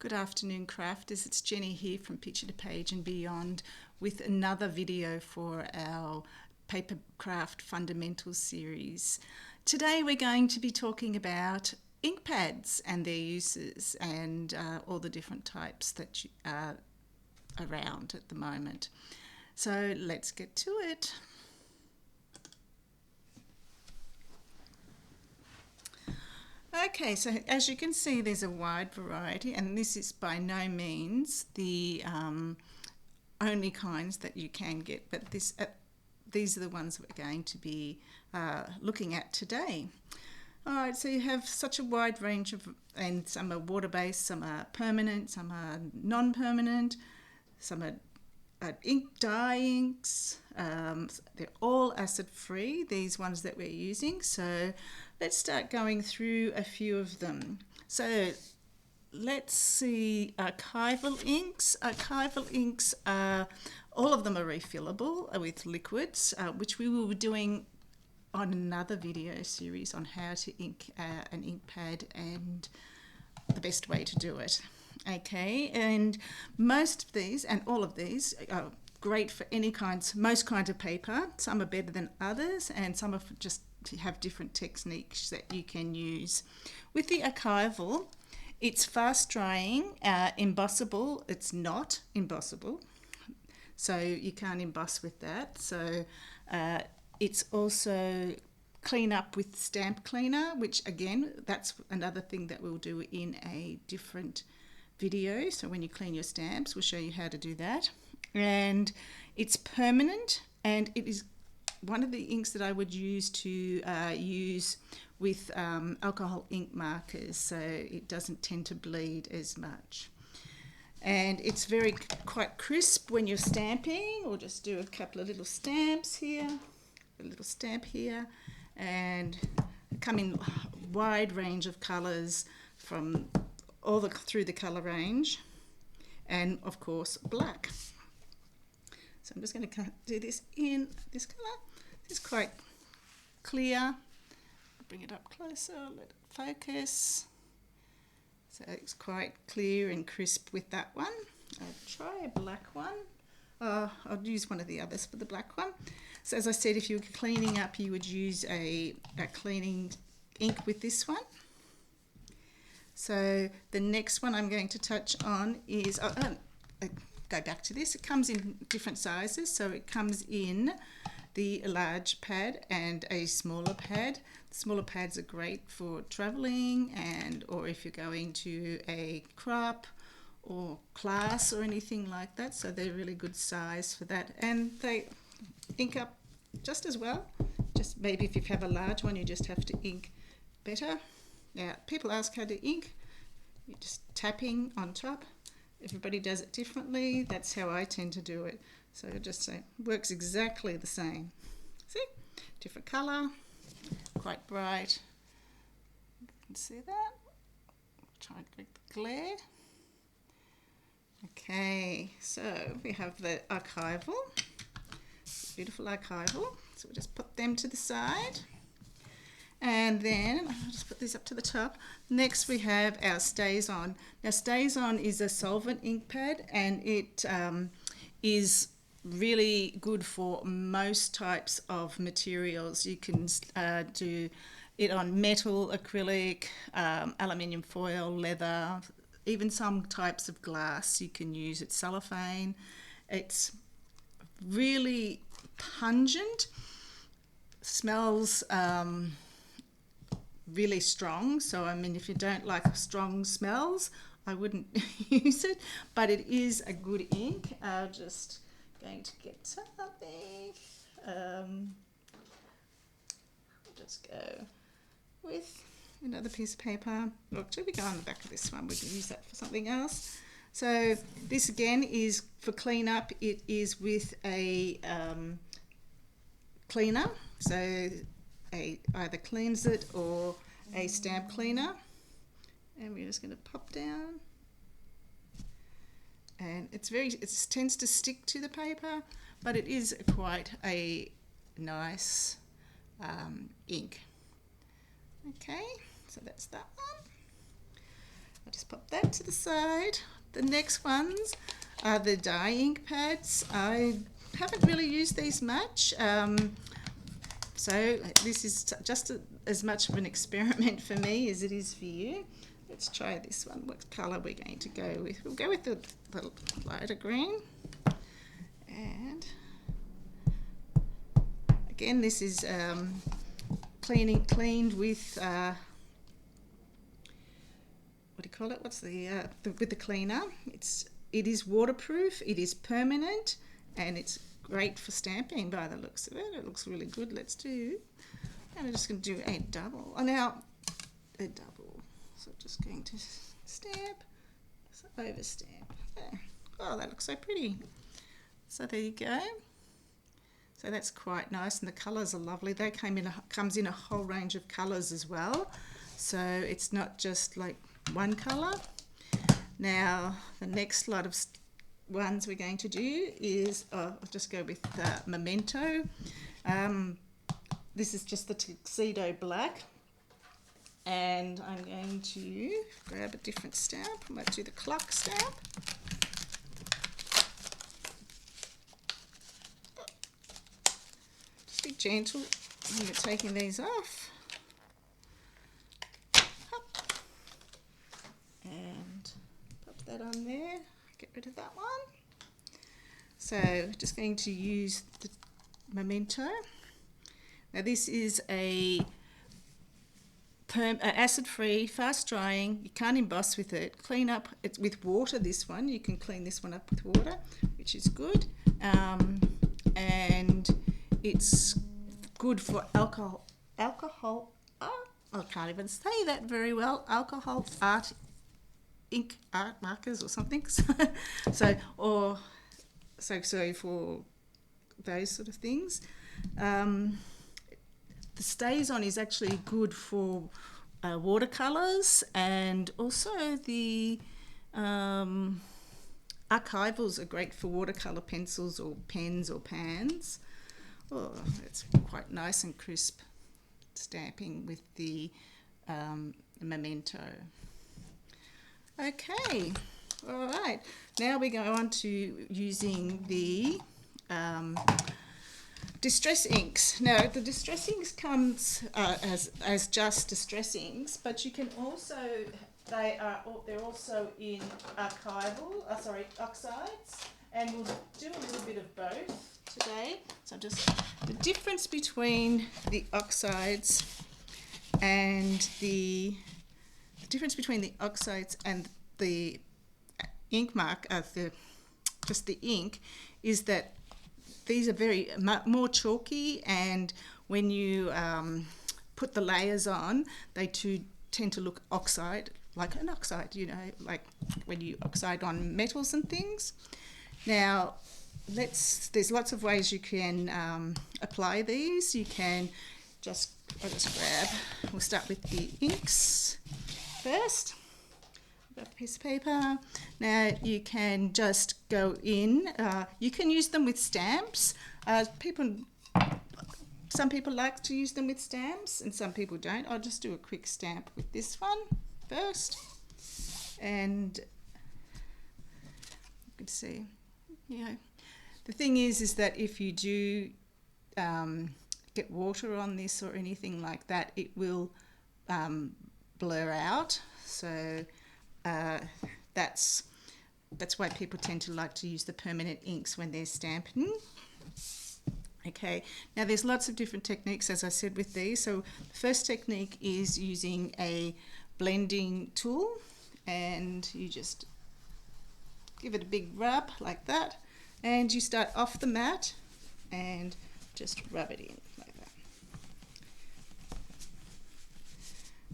Good afternoon, crafters. It's Jenny here from Picture to Page and Beyond with another video for our Papercraft Fundamentals series. Today we're going to be talking about ink pads and their uses and all the different types that are around at the moment. So let's get to it. Okay, so as you can see, there's a wide variety, and this is by no means the only kinds that you can get, but these are the ones we're going to be looking at today. All right, so you have such a wide range of, and some are water-based, some are permanent, some are non-permanent, some are ink dye inks. They're all acid-free, these ones that we're using. So let's start going through a few of them. So let's see archival inks. Archival inks are, all of them are refillable with liquids, which we will be doing on another video series on how to ink an ink pad and the best way to do it. Okay, and most of these and all of these are great for most kinds of paper. Some are better than others, and some are just have different techniques that you can use. With the archival, it's fast drying, embossable. It's not embossable, so you can't emboss with that. So it's also clean up with stamp cleaner, which again, that's another thing that we'll do in a different video. So when you clean your stamps, we'll show you how to do that. And it's permanent, and it is one of the inks that I would use to use with alcohol ink markers, so it doesn't tend to bleed as much. And it's quite crisp when you're stamping. We'll just do a couple of little stamps here, a little stamp here, and come in a wide range of colours from through the colour range, and of course black. So I'm just going to do this in this colour. This is quite clear. I'll bring it up closer, let it focus. So it's quite clear and crisp with that one. I'll try a black one. I'll use one of the others for the black one. So as I said, if you were cleaning up, you would use a cleaning ink with this one. So the next one I'm going to touch on is, go back to this, it comes in different sizes. So it comes in the large pad and a smaller pad. The smaller pads are great for traveling or if you're going to a crop or class or anything like that. So they're really good size for that. And they ink up just as well. Just maybe if you have a large one, you just have to ink better. Now, people ask how to ink. You're just tapping on top. Everybody does it differently. That's how I tend to do it. So I just say, works exactly the same. See? Different colour, quite bright. You can see that. Try and get the glare. Okay, so we have the archival. Beautiful archival. So we'll just put them to the side. And then I'll just put these up to the top. Next we have our Stays On. Now Stays On is a solvent ink pad, and it is really good for most types of materials. You can do it on metal, acrylic, aluminium foil, leather, even some types of glass you can use it, cellophane. It's really pungent, smells really strong, so I mean if you don't like strong smells, I wouldn't use it, but it is a good ink. Just going to get something. I'll just go with another piece of paper. Look, should we go on the back of this one? We can use that for something else. So this again is for cleanup. It is with a cleaner, so either cleans it or a stamp cleaner, and we're just going to pop down, and it tends to stick to the paper, but it is quite a nice ink. Okay, so that's that one. I'll just pop that to the side. The next ones are the dye ink pads. I haven't really used these much, so this is just as much of an experiment for me as it is for you. Let's try this one. What colour we're going to go with? We'll go with the lighter green. And again, this is cleaned with what do you call it? What's with the cleaner? It is waterproof. It is permanent, and it's great for stamping by the looks of it. It looks really good. Let's do. And I'm just going to do a double. Oh, now a double. So I'm just going to stamp, so over stamp. There. Oh, that looks so pretty. So there you go. So that's quite nice, and the colours are lovely. They comes in a whole range of colours as well. So it's not just like one colour. Now the next lot of ones we're going to do is I'll just go with Memento. This is just the tuxedo black, and I'm going to grab a different stamp. I might do the clock stamp. Just be gentle when you're taking these off. And pop that on there, get rid of that one. So just going to use the Memento. Now this is a acid-free, fast-drying. You can't emboss with it. Clean up it's with water. This one you can clean this one up with water, which is good, and it's good for alcohol. I can't even say that very well. Alcohol ink art markers or something. So for those sort of things. The StazOn is actually good for watercolours, and also the archivals are great for watercolour pencils or pens or pans. Oh, it's quite nice and crisp stamping with the Memento. Okay, all right. Now we go on to using the distress inks. Now the distress inks comes as just distress inks, but you can also they're also in oxides, and we'll do a little bit of both today. So just the difference between the oxides and the ink mark just the ink is that these are very more chalky, and when you put the layers on, they too tend to look like an oxide, like when you oxide on metals and things. Now, there's lots of ways you can apply these. You can I'll just grab, we'll start with the inks first. Got a piece of paper. Now you can just go in. You can use them with stamps. Some people like to use them with stamps, and some people don't. I'll just do a quick stamp with this one first, and you can see. The thing is that if you do get water on this or anything like that, it will blur out. So that's why people tend to like to use the permanent inks when they're stamping. Okay, now there's lots of different techniques, as I said, with these. So the first technique is using a blending tool, and you just give it a big rub like that, and you start off the mat and just rub it in like that.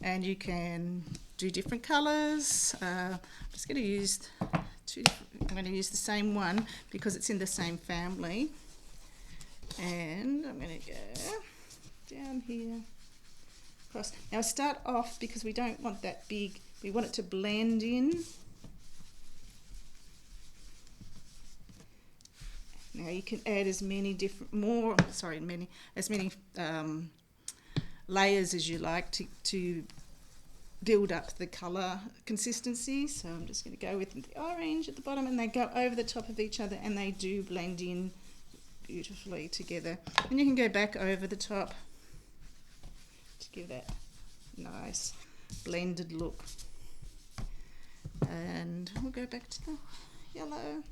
And you can do different colours. I'm just going to use I'm going to use the same one because it's in the same family. And I'm going to go down here across. Now start off, because we don't want that big, we want it to blend in. Now you can add as many layers as you like to build up the colour consistency. So I'm just going to go with the orange at the bottom, and they go over the top of each other and they do blend in beautifully together. And you can go back over the top to give that nice blended look. And we'll go back to the yellow.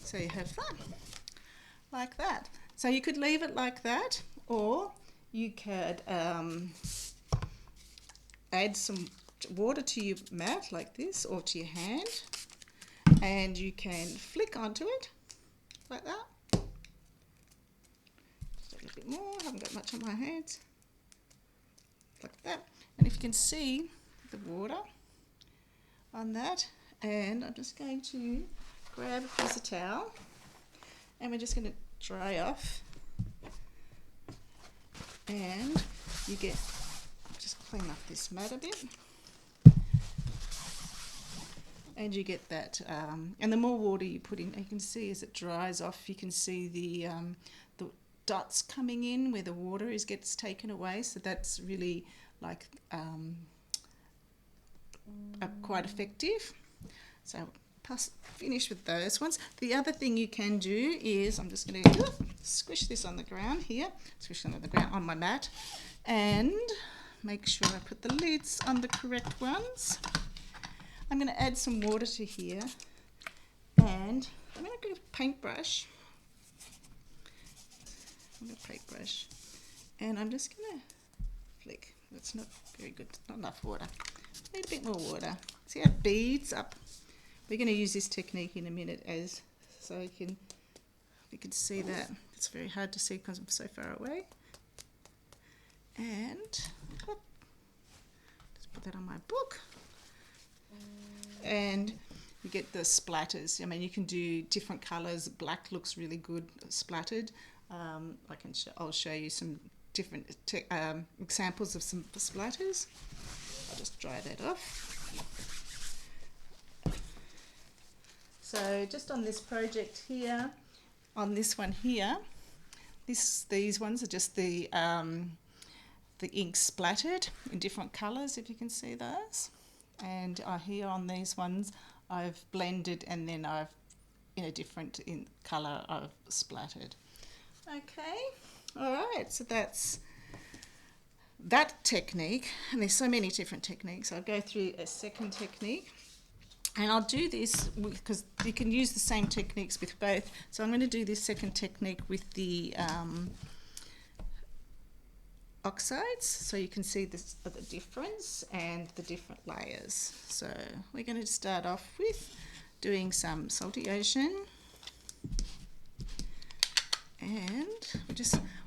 So you have fun like that. So you could leave it like that, or you could add some water to your mat like this, or to your hand, and you can flick onto it like that. Just a little bit more, I haven't got much on my hands. Like that. And if you can see the water on that, and I'm just going to grab a piece of towel, and we're just going to dry off, and you get, just clean up this mat a bit, and you get that, and the more water you put in, you can see as it dries off, you can see the dots coming in where the water gets taken away, so that's really like quite effective. So finish with those ones. The other thing you can do is, I'm just going to squish this on the ground here, squish it on the ground on my mat, and make sure I put the lids on the correct ones. I'm going to add some water to here, and I'm going to get a paintbrush. Paintbrush, and I'm just going to flick. That's not very good, not enough water. Need a bit more water. See how it beads up? We're going to use this technique in a minute, so you can see that. It's very hard to see because I'm so far away. And just put that on my book. And you get the splatters. I mean, you can do different colours. Black looks really good splattered. I'll show you some different examples of some splatters. I'll just dry that off. So just on this project here, on this one here, these ones are just the ink splattered in different colours, if you can see those. And here on these ones, I've blended, and then I've in a different colour I've splattered. Okay, all right, so that's that technique, and there's so many different techniques. I'll go through a second technique, and I'll do this because you can use the same techniques with both. So I'm going to do this second technique with the oxides, so you can see the difference and the different layers. So we're going to start off with doing some salty ocean. And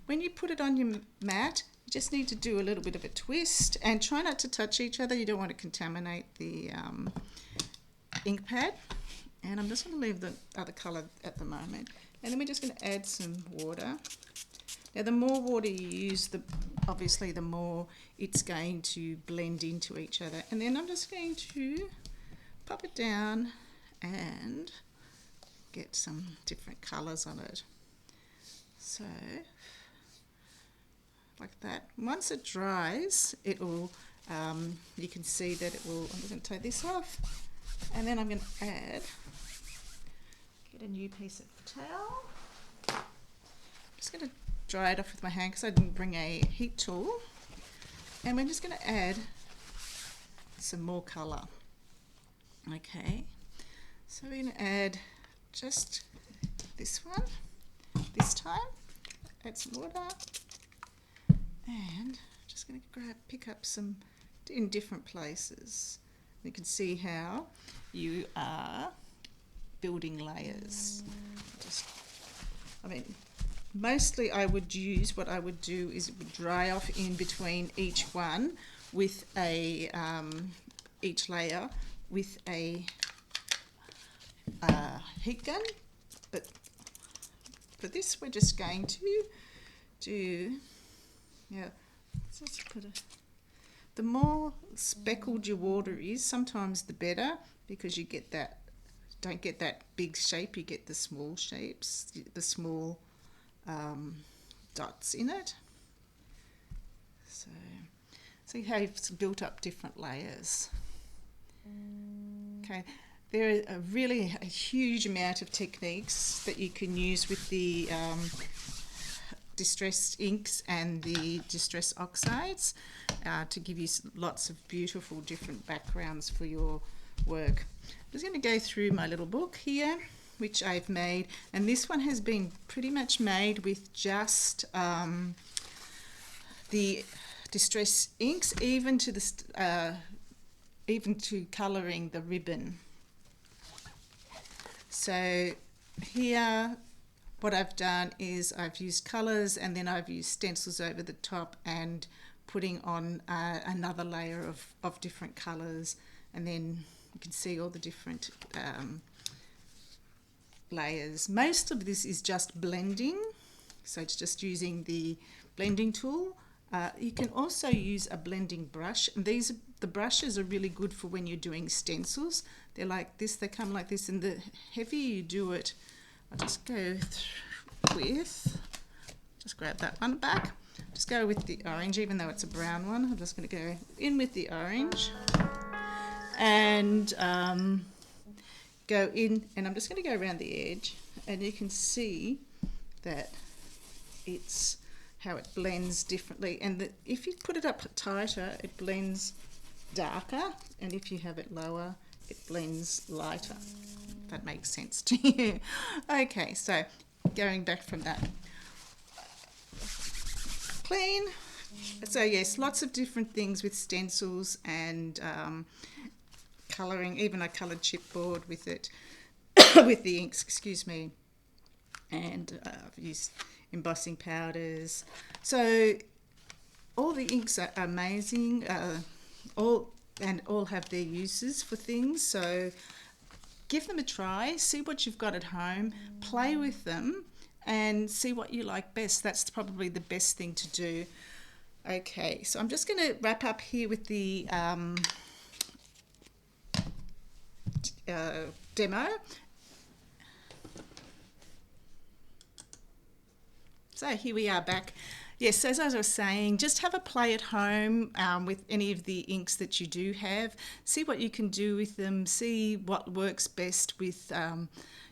when you put it on your mat, you just need to do a little bit of a twist, and try not to touch each other. You don't want to contaminate the ink pad. And I'm just going to leave the other colour at the moment. And then we're just going to add some water. Now the more water you use, obviously the more it's going to blend into each other. And then I'm just going to pop it down and get some different colours on it. So, like that. Once it dries, it will, you can see that it will, I'm going to take this off, and then I'm going to get a new piece of towel. I'm just going to dry it off with my hand because I didn't bring a heat tool. And we're just going to add some more colour. Okay, so we're going to add just this one. This time, add some water, and just going to pick up some in different places. You can see how you are building layers. Mostly what I would do is dry off in between each one with each layer with a heat gun, but for this we're just going to do, the more speckled your water is, sometimes the better, because you don't get that big shape, you get the small shapes, the small dots in it. So see how it's built up different layers. Okay, there are really a huge amount of techniques that you can use with the distressed inks and the distress oxides to give you lots of beautiful different backgrounds for your work. I'm just going to go through my little book here, which I've made, and this one has been pretty much made with just the distress inks, even to colouring the ribbon. So here what I've done is I've used colours, and then I've used stencils over the top and putting on another layer of different colours, and then you can see all the different layers. Most of this is just blending, so it's just using the blending tool. You can also use a blending brush, and the brushes are really good for when you're doing stencils. They're like this, they come like this, and the heavier you do it, I'll just go with, just grab that one back, just go with the orange, even though it's a brown one. I'm just going to go in with the orange and go in, and I'm just going to go around the edge, and you can see that it's how it blends differently, and if you put it up tighter it blends darker, and if you have it lower it blends lighter. That makes sense to you. Okay, so going back from that, clean. So yes, lots of different things with stencils and colouring. Even I coloured chipboard with it, with the inks, excuse me, and I've used embossing powders. So all the inks are amazing, all have their uses for things. So give them a try, see what you've got at home, play with them and see what you like best. That's probably the best thing to do. Okay, so I'm just going to wrap up here with the demo. So here we are back. Yes, as I was saying, just have a play at home with any of the inks that you do have. See what you can do with them. See what works best with,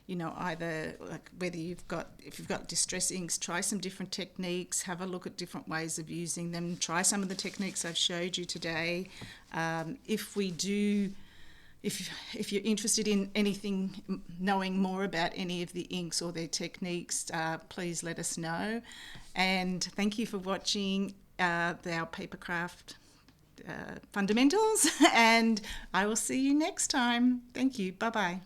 you know, either like whether if you've got distress inks, try some different techniques. Have a look at different ways of using them. Try some of the techniques I've showed you today. If you're interested in anything, knowing more about any of the inks or their techniques, please let us know. And thank you for watching our Papercraft Fundamentals, and I will see you next time. Thank you. Bye-bye.